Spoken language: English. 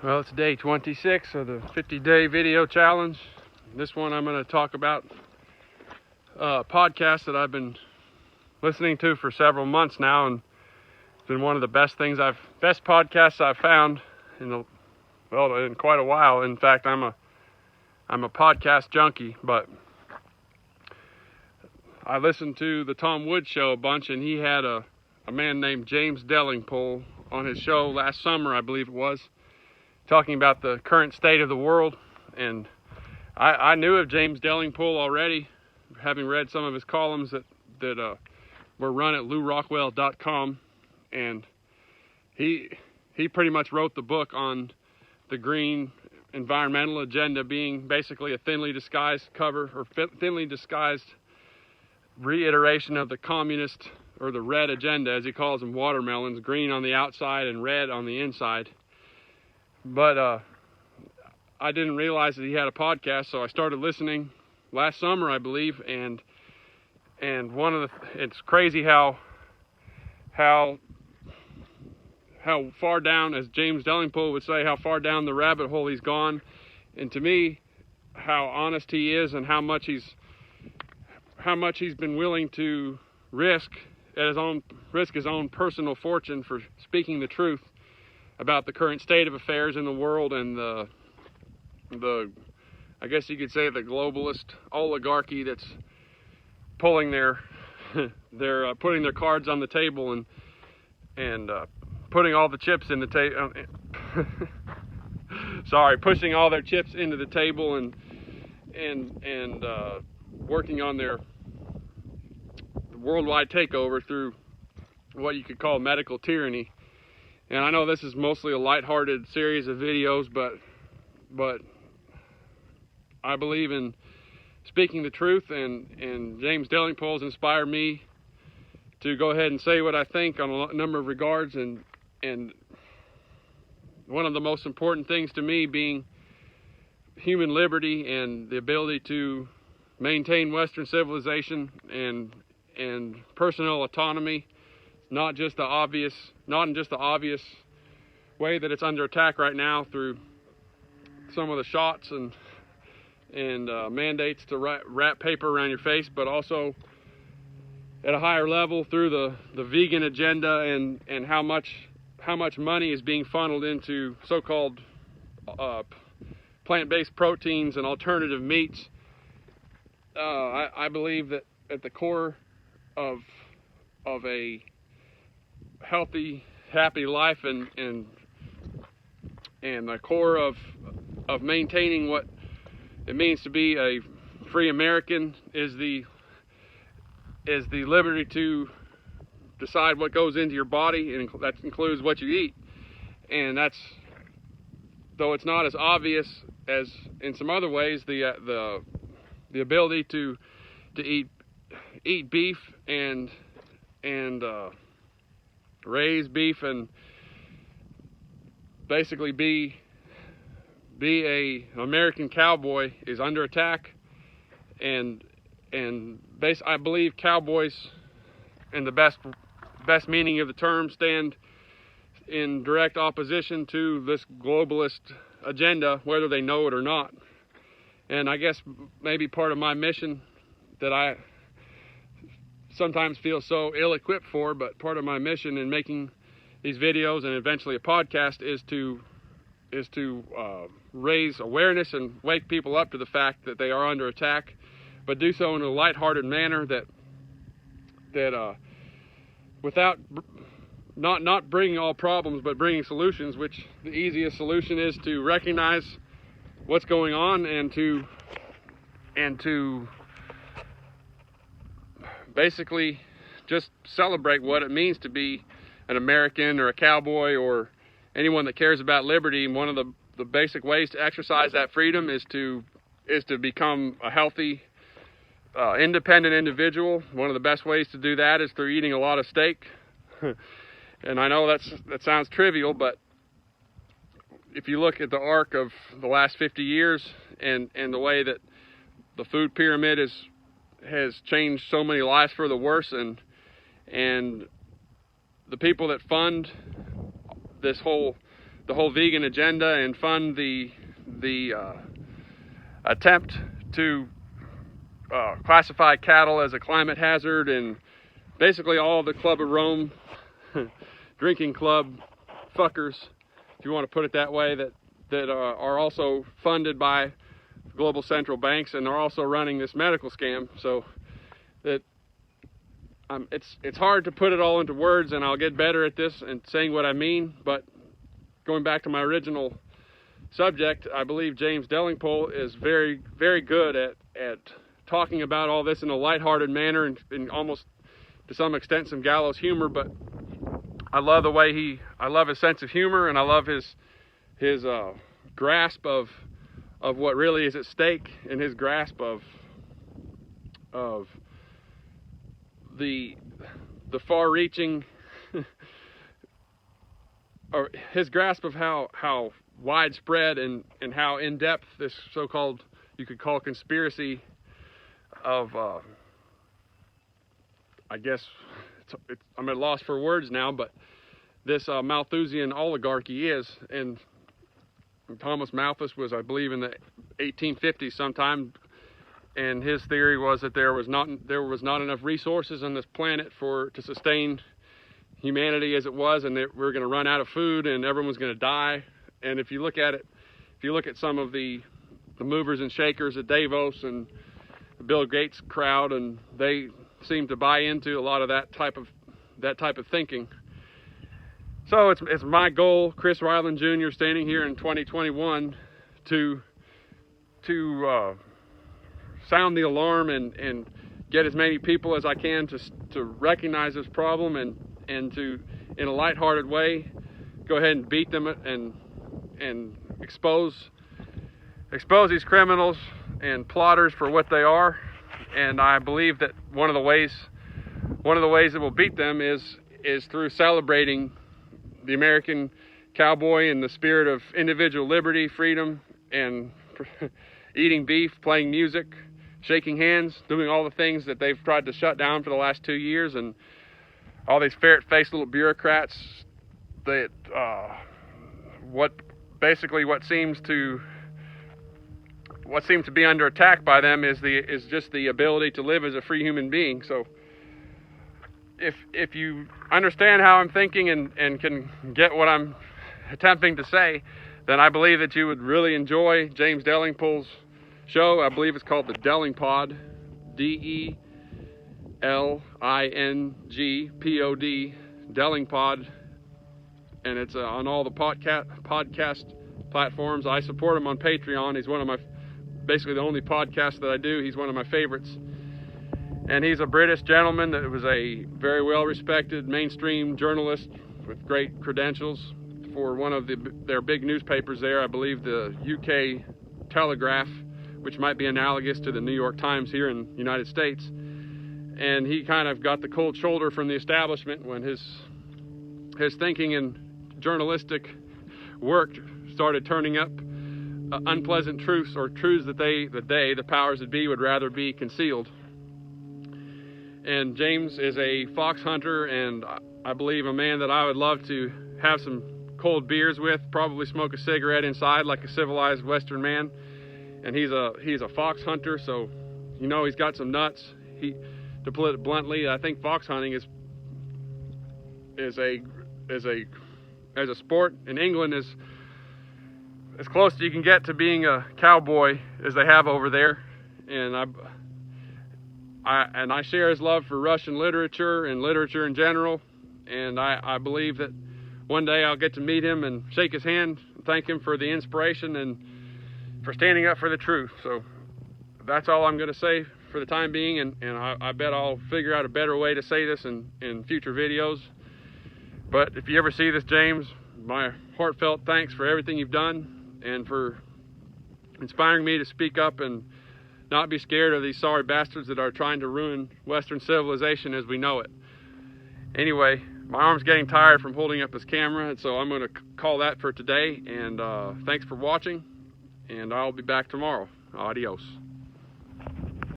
Well, it's day 26 of the 50-day video challenge. This one I'm going to talk about a podcast that I've been listening to for several months now, and it's been one of the best podcasts I've found in quite a while. In fact, I'm a podcast junkie, but I listened to the Tom Woods show a bunch, and he had a man named James Delingpole on his show last summer, I believe it was, talking about the current state of the world. And I knew of James Delingpole already, having read some of his columns that were run at LouRockwell.com, and he pretty much wrote the book on the green environmental agenda being basically a thinly disguised thinly disguised reiteration of the communist, or the red agenda, as he calls them, watermelons, green on the outside and red on the inside. But I didn't realize that he had a podcast, so I started listening last summer, I believe, and it's crazy how far down, as James Delingpole would say, how far down the rabbit hole he's gone, and to me, how honest he is, and how much he's been willing to risk his own personal fortune for speaking the truth about the current state of affairs in the world, and the I guess you could say the globalist oligarchy that's pulling they're putting their cards on the table and putting all the chips in the table. Pushing all their chips into the table and working on their worldwide takeover through what you could call medical tyranny. And I know this is mostly a lighthearted series of videos, but I believe in speaking the truth, and James Delingpole has inspired me to go ahead and say what I think on a number of regards, and one of the most important things to me being human liberty and the ability to maintain Western civilization and personal autonomy, not in just the obvious way that it's under attack right now through some of the shots and mandates to wrap paper around your face, but also at a higher level through the vegan agenda and how much money is being funneled into so-called plant-based proteins and alternative meats. I believe that at the core of a healthy, happy life and the core of maintaining what it means to be a free American is the liberty to decide what goes into your body, and that includes what you eat. And that's, though it's not as obvious as in some other ways, the ability to eat beef and raise beef and basically be a American cowboy is under attack, and I believe cowboys, in the best meaning of the term, stand in direct opposition to this globalist agenda, whether they know it or not. And I guess maybe part of my mission that I sometimes feel so ill-equipped for, but part of my mission in making these videos and eventually a podcast is to raise awareness and wake people up to the fact that they are under attack, but do so in a lighthearted manner that without not bringing all problems, but bringing solutions. Which the easiest solution is to recognize what's going on and to basically just celebrate what it means to be an American or a cowboy or anyone that cares about liberty. And one of the basic ways to exercise that freedom is to become a healthy, independent individual. One of the best ways to do that is through eating a lot of steak. And I know that sounds trivial, but if you look at the arc of the last 50 years and the way that the food pyramid has changed so many lives for the worse, and the people that fund this whole the whole vegan agenda and fund the attempt to classify cattle as a climate hazard, and basically all the Club of Rome drinking club fuckers, if you want to put it that way, that are also funded by global central banks and are also running this medical scam. So that it's hard to put it all into words, and I'll get better at this and saying what I mean. But going back to my original subject, I believe James Delingpole is very, very good at talking about all this in a lighthearted manner and almost to some extent some gallows humor. But I love the way I love his sense of humor, and I love his grasp of what really is at stake, and his grasp of the far-reaching or his grasp of how widespread and how in-depth this so-called, you could call, conspiracy of I guess I'm at a loss for words now, but this Malthusian oligarchy is. And Thomas Malthus was, I believe, in the 1850s sometime, and his theory was that there was not enough resources on this planet to sustain humanity as it was, and that we were going to run out of food and everyone was going to die. And if you look at some of the movers and shakers at Davos and the Bill Gates crowd, and they seem to buy into a lot of that type of thinking. So it's my goal, Chris Ryland Jr., standing here in 2021, to sound the alarm and get as many people as I can to recognize this problem and to, in a lighthearted way, go ahead and beat them and expose these criminals and plotters for what they are. And I believe that one of the ways that we'll beat them is through celebrating the American cowboy in the spirit of individual liberty, freedom, and eating beef, playing music, shaking hands, doing all the things that they've tried to shut down for the last 2 years, and all these ferret-faced little bureaucrats that what seems to be under attack by them is just the ability to live as a free human being. So if you understand how I'm thinking and can get what I'm attempting to say, then I believe that you would really enjoy James Delingpole's show. I believe it's called the Delingpod, Delingpod, Delingpod, and it's on all the podcast platforms. I support him on Patreon. He's basically the only podcast that I do. He's one of my favorites. And he's a British gentleman that was a very well-respected mainstream journalist with great credentials for one of their big newspapers there, I believe the UK Telegraph, which might be analogous to the New York Times here in the United States. And he kind of got the cold shoulder from the establishment when his thinking and journalistic work started turning up unpleasant truths, or truths that the powers that be, would rather be concealed. And James is a fox hunter, and I believe a man that I would love to have some cold beers with, probably smoke a cigarette inside like a civilized Western man. And he's a fox hunter, so he's got some nuts. To put it bluntly, I think fox hunting is a sport in England is as close as you can get to being a cowboy as they have over there. And I share his love for Russian literature and literature in general, and I believe that one day I'll get to meet him and shake his hand and thank him for the inspiration and for standing up for the truth. So that's all I'm going to say for the time being, and I bet I'll figure out a better way to say this in future videos. But if you ever see this, James, my heartfelt thanks for everything you've done and for inspiring me to speak up and not be scared of these sorry bastards that are trying to ruin Western civilization as we know it. Anyway, my arm's getting tired from holding up this camera, and so I'm going to call that for today. And thanks for watching, and I'll be back tomorrow. Adios.